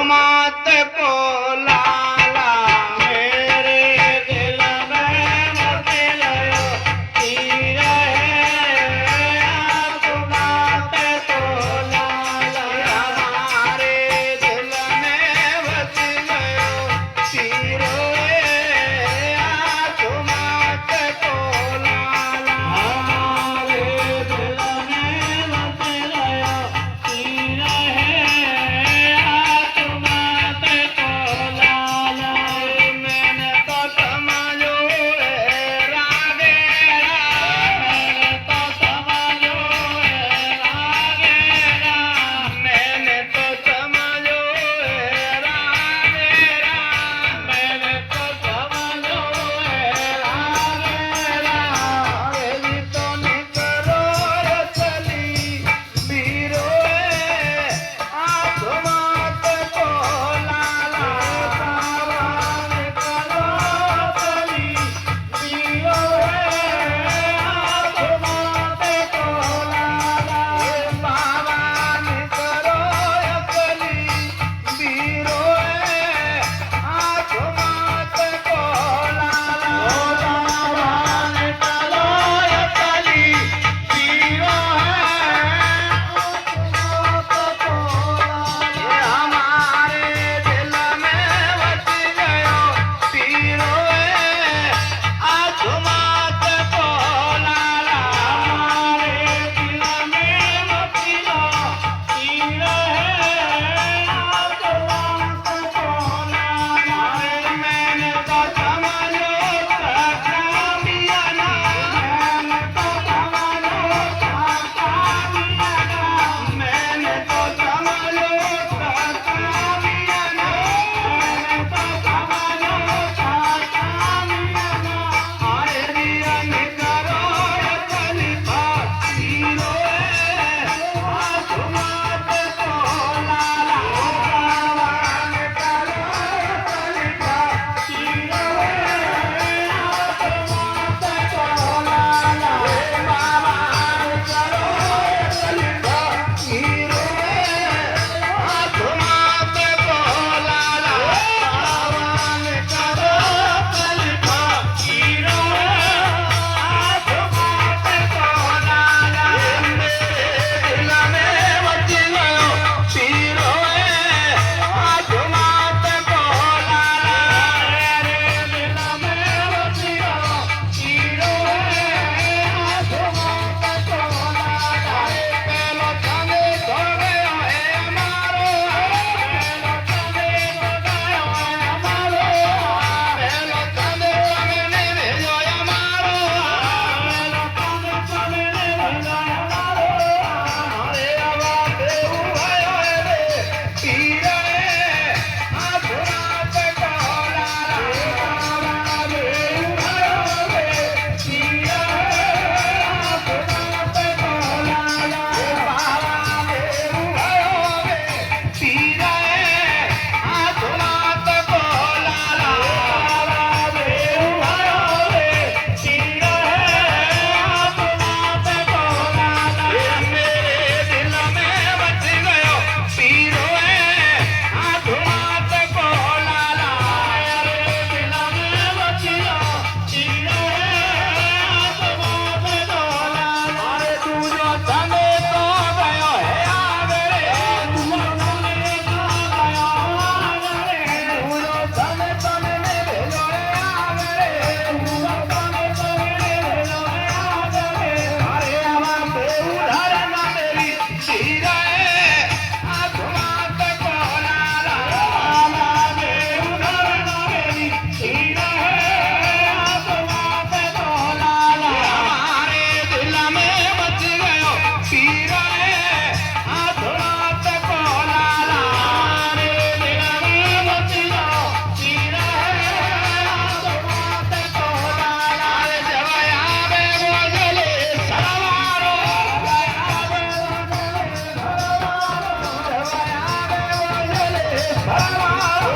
मत को लाला मेरे दिल में मत गयो तीर है आप मत को लाला हमारे दिल में बस गयो तीर है आप मत को लाला हमारे दिल में बस गयो तीर है आप मत को लाला मैंने तो समझो रागे मैंने तो समझो रागे मैंने तो समझो रागे मैंने तो समझो रागे जी तो निकलो चली बीरो आप मत को लाला निकलो चली बीरो आप मत को लाला बाबा निकलो चली बीरो आप मत को लाला बाबा निकलो चली बीरो हमारे दिल में बस गयो तीरो आज मत को लाला हमारे दिल में बस गयो तीरो आज मत को लाला मैंने तो समझो कामियाना मैंने तो समझो कामियाना मैंने तो समझो कामियाना मैंने तो समझो कामियाना अरे दिया निकरो खलीफा तीरो आज मत को लाला निकरो खलीफा तीरो आज मत को लाला बाबा निकरो खलीफा तीरो आज मत को लाला बाबा निकरो खलीफा तीरो आज मत को लाला मेरे दिल में बच गयो तीरो आज मत को लाला मेरे दिल में बच गयो तीरो आज मत को लाला पहलो तने खो गयो है हमारो पहलो तने खो गयो है हमारो पहलो तने तने भेजो हमारो पहलो तने भेजो हमारो अरे आवा देऊ भयो रे तीर आज मत को लाला आवा देऊ भयो रे तीर आज मत को लाला बाबा देऊ भयो रे तीर आज मत को लाला बाबा देऊ भयो रे तीर आज मत को लाला मेरे दिल में बच गयो तीरो आज मत को लाला मेरे दिल में बच गयो तीरो आज मत को लाला अरे तू जो तने तो गयो है आगरे तू जो तने तो गयो आगरे तू जो तने तने भेजो है आगरे तू जो तने तने भेजो है आगरे अरे आवा देऊ धरना मेरी तीर आज मत को लाला आवा देऊ धरना मेरी तीर आज मत को लाला हमारे दिल में बच गयो तीर आज मत को लाला हमारे दिल में बच गयो तीर आज मत को लाला अरे जब आवे बोझले सरवारो जब आवे बोझले सरवारो जब आवे बोझले सरवारो